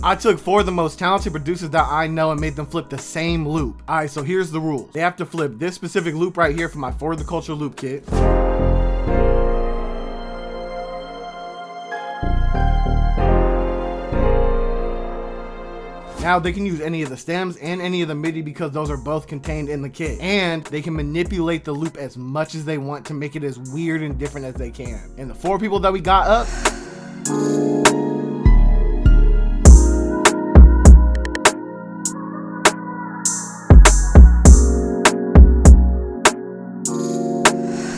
I took 4 of the most talented producers that I know and made them flip the same loop. Alright, so here's the rules. They have to flip this specific loop right here for my For the Culture loop kit. Now they can use any of the stems and any of the MIDI because those are both contained in the kit. And they can manipulate the loop as much as they want to make it as weird and different as they can. And the 4 people that we got up,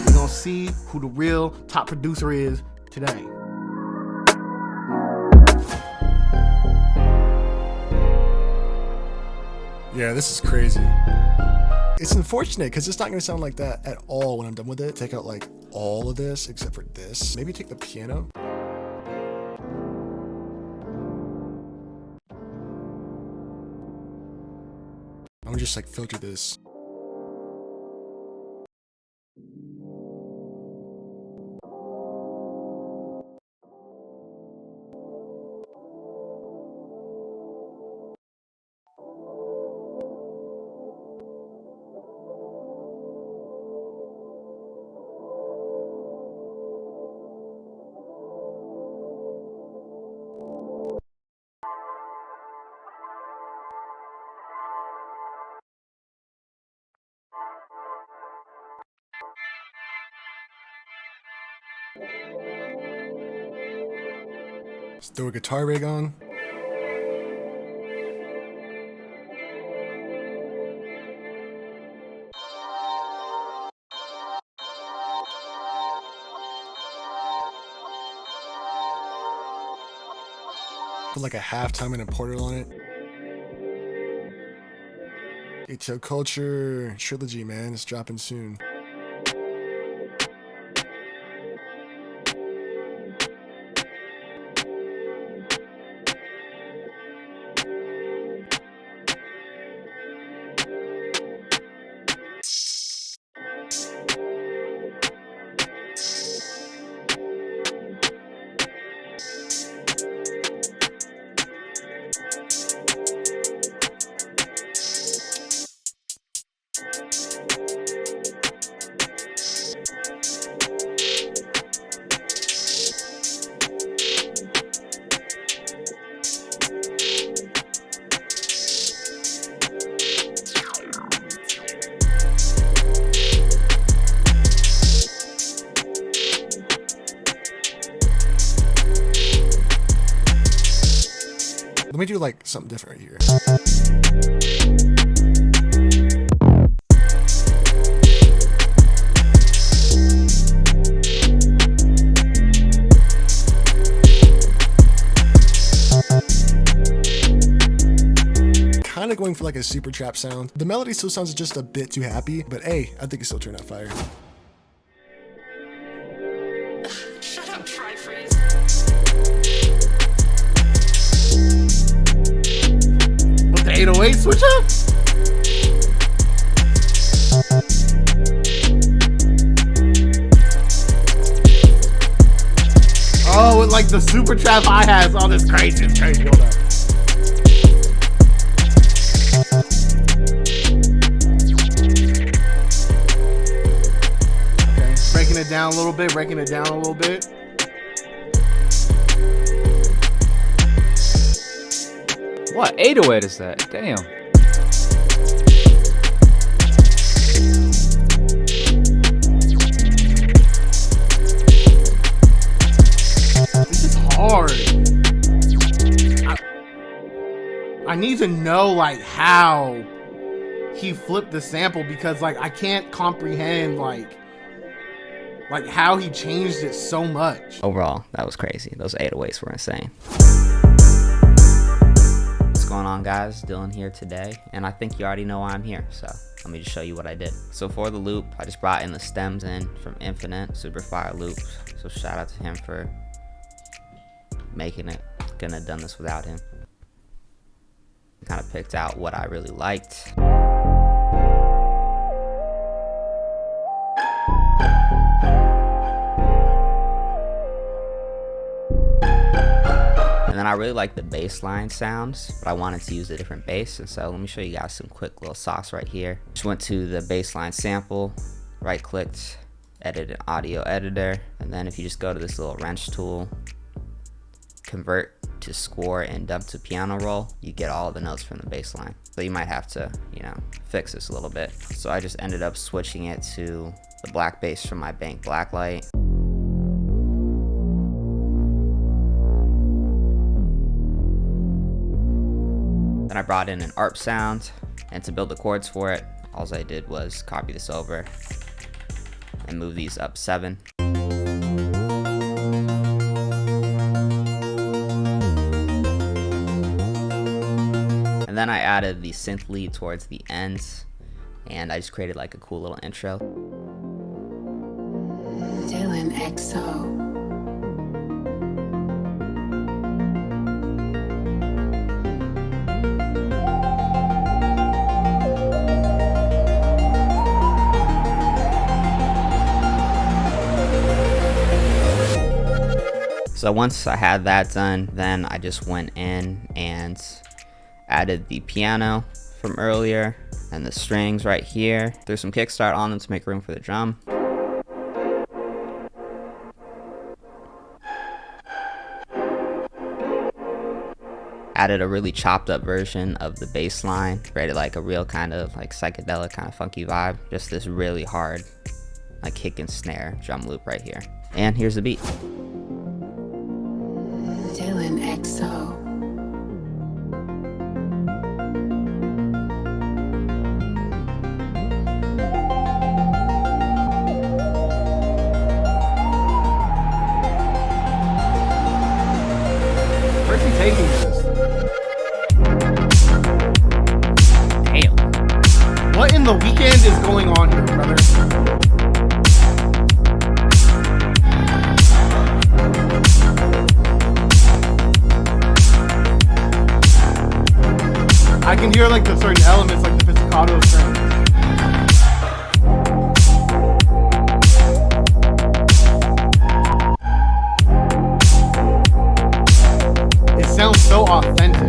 we're gonna see who the real top producer is today. Yeah, this is crazy. It's unfortunate because it's not going to sound like that at all when I'm done with it. Take out like all of this except for this. Maybe take the piano. I'm going to just like filter this. Let's throw a guitar rig on. Put like a halftime and a portal on it. ATO Culture Trilogy, man, it's dropping soon. Let me do like something different right here. Kind of going for like a super trap sound. The melody still sounds just a bit too happy, but hey, I think it still turned out fire. Shut up, Trifreeze. With the 808 switch up? Oh, with like the super trap hi-hats. Oh, this crazy. It's crazy. Hold up. Okay, breaking it down a little bit, breaking it down a little bit. What 808 is that? Damn. This is hard. I need to know like how he flipped the sample because like I can't comprehend like how he changed it so much. Overall, that was crazy. Those 808s were insane. What's going on, guys? Dylan here today, and I think you already know why I'm here, so let me just show you what I did. So for the loop, I just brought in the stems in from Infinite, super fire loops, so shout out to him for making it. Couldn't have done this without him. Kind of picked out what I really liked. And then I really like the bass line sounds, but I wanted to use a different bass. And so let me show you guys some quick little sauce right here. Just went to the bass line sample, right clicked, edit an audio editor. And then if you just go to this little wrench tool, convert to score and dump to piano roll, you get all the notes from the bass line. So you might have to, you know, fix this a little bit. So I just ended up switching it to the black bass from my Bank Blacklight. Then I brought in an ARP sound, and to build the chords for it, all I did was copy this over and move these up 7. And then I added the synth lead towards the end, and I just created like a cool little intro. Dillonxo. So once I had that done, then I just went in and added the piano from earlier and the strings right here. Threw some kickstart on them to make room for the drum. Added a really chopped up version of the bass line, created like a real kind of like psychedelic kind of funky vibe. Just this really hard like kick and snare drum loop right here. And here's the beat. Dillonxo. Where's he taking this? Damn. What in the weekend is going on here, brother? I can hear like the certain elements, like the pizzicato strings. It sounds so authentic.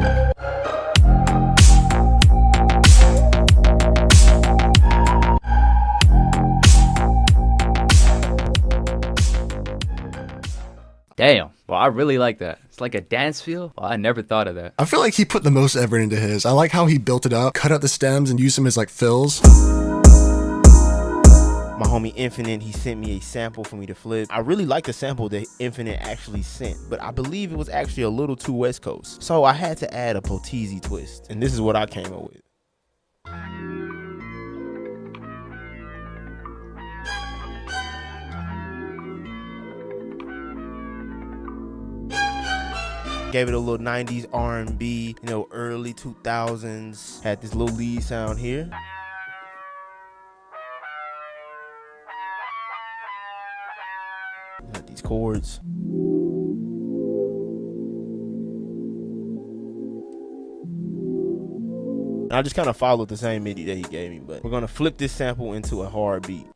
Damn. Well, I really like that. It's like a dance feel. Well, I never thought of that. I feel like he put the most effort into his. I like how he built it up, cut out the stems, and used them as like fills. My homie Infinite, he sent me a sample for me to flip. I really like the sample that Infinite actually sent, but I believe it was actually a little too West Coast. So I had to add a Potillo twist, and this is what I came up with. Gave it a little 90s R&B, you know, early 2000s. Had this little lead sound here. Had these chords. And I just kind of followed the same MIDI that he gave me, but we're gonna flip this sample into a hard beat.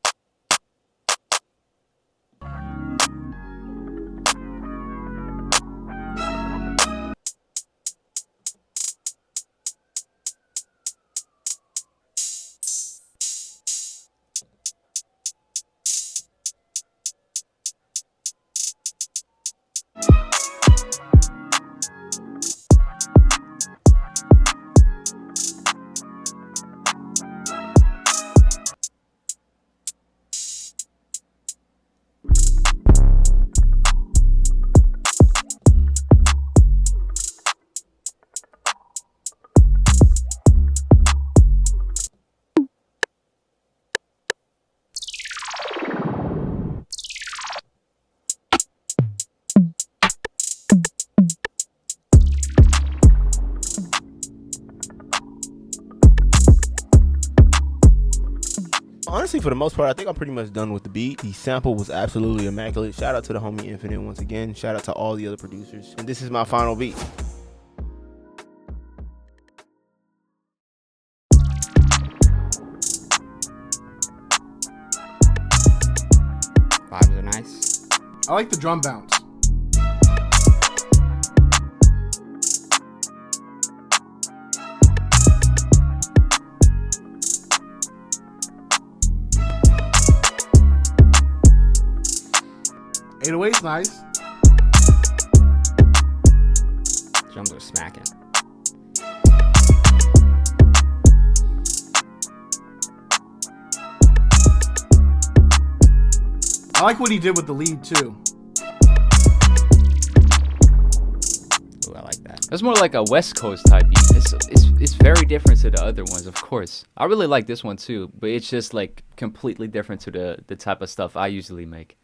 Honestly, for the most part, I think I'm pretty much done with the beat. The sample was absolutely immaculate. Shout out to the homie Infinite once again. Shout out to all the other producers. And this is my final beat. Vibes are nice. I like the drum bounce. 808's nice. Drums are smacking. I like what he did with the lead too. Ooh, I like that. That's more like a West Coast type beat. It's very different to the other ones, of course. I really like this one too, but it's just like completely different to the type of stuff I usually make.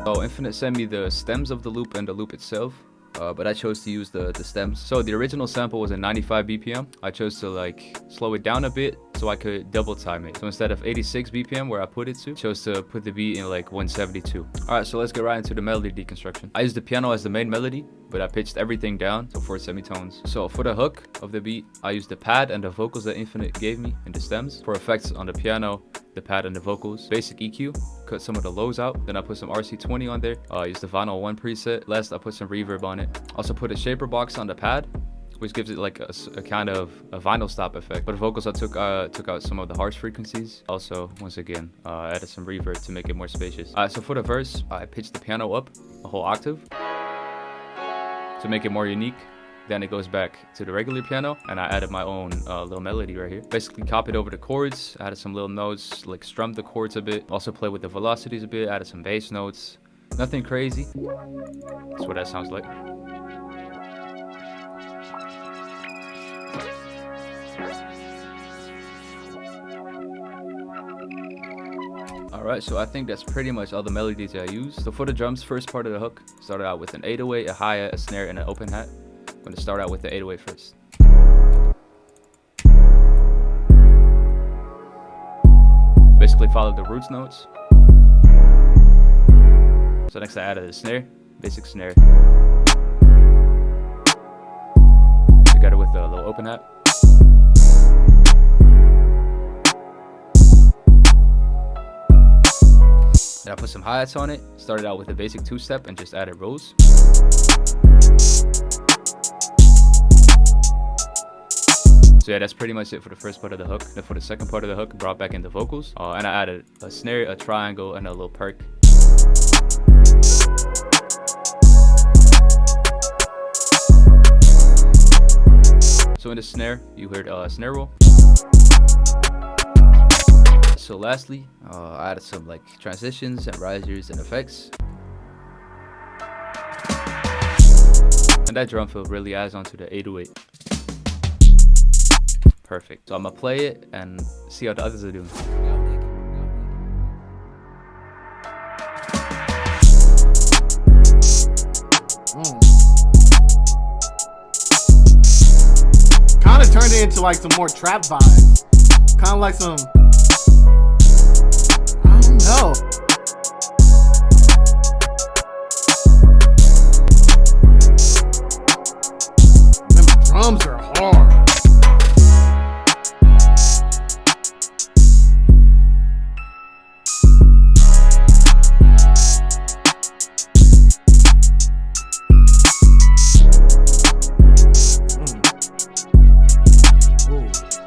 So Infinite sent me the stems of the loop and the loop itself. But I chose to use the stems. So the original sample was at 95 BPM. I chose to like slow it down a bit so I could double time it. So instead of 86 BPM where I put it to, I chose to put the beat in like 172. All right, so let's get right into the melody deconstruction. I used the piano as the main melody, but I pitched everything down to 4 semitones. So for the hook of the beat, I used the pad and the vocals that Infinite gave me and the stems. For effects on the piano, the pad and the vocals, basic EQ, cut some of the lows out. Then I put some RC20 on there. I used the Vinyl 1 preset. Last, I put some reverb on it. Also put a shaper box on the pad, which gives it like a kind of a vinyl stop effect. For the vocals, I took out some of the harsh frequencies. Also, once again, added some reverb to make it more spacious. So for the verse, I pitched the piano up a whole octave to make it more unique. Then it goes back to the regular piano, and I added my own little melody right here. Basically copied over the chords, added some little notes, like strummed the chords a bit. Also played with the velocities a bit, added some bass notes. Nothing crazy. That's what that sounds like. Alright, so I think that's pretty much all the melodies I used. So for the drums, first part of the hook, started out with an 808, a hi-hat, a snare, and an open hat. I'm going to start out with the 808 first. Basically follow the roots notes. So next I added a snare, basic snare. Together with a little open hat. Then I put some hi-hats on it, started out with a basic two-step and just added rolls. So yeah, that's pretty much it for the first part of the hook. Then for the second part of the hook, brought back in the vocals. And I added a snare, a triangle, and a little perk. So in the snare, you heard a snare roll. So lastly, I added some like transitions and risers and effects. And that drum fill really adds onto the 808. Perfect. So I'm gonna play it and see how the others are doing. Kind of turned it into like some more trap vibes. Kind of like some, I don't know. Them drums are hard.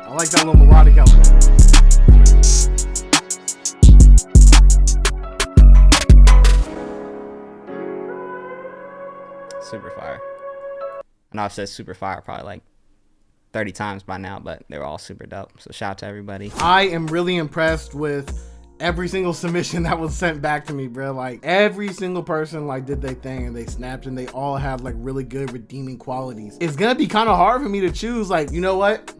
I like that little melodic element. Super fire. I know I've said super fire probably like 30 times by now, but they were all super dope. So shout out to everybody. I am really impressed with every single submission that was sent back to me, bro. Like every single person like did their thing and they snapped, and they all have like really good redeeming qualities. It's gonna be kind of hard for me to choose. Like, you know what?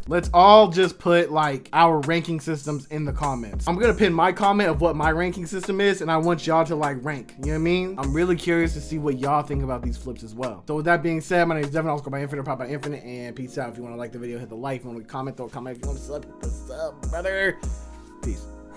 Let's all just put like our ranking systems in the comments. I'm gonna pin my comment of what my ranking system is, and I want y'all to like rank. You know what I mean? I'm really curious to see what y'all think about these flips as well. So with that being said, my name is Devin. I'll go by Infinite, pop by Infinite, and peace out. If you want to like the video, hit the like. If you want to comment, throw a comment. If you want to sub, hit the sub, brother.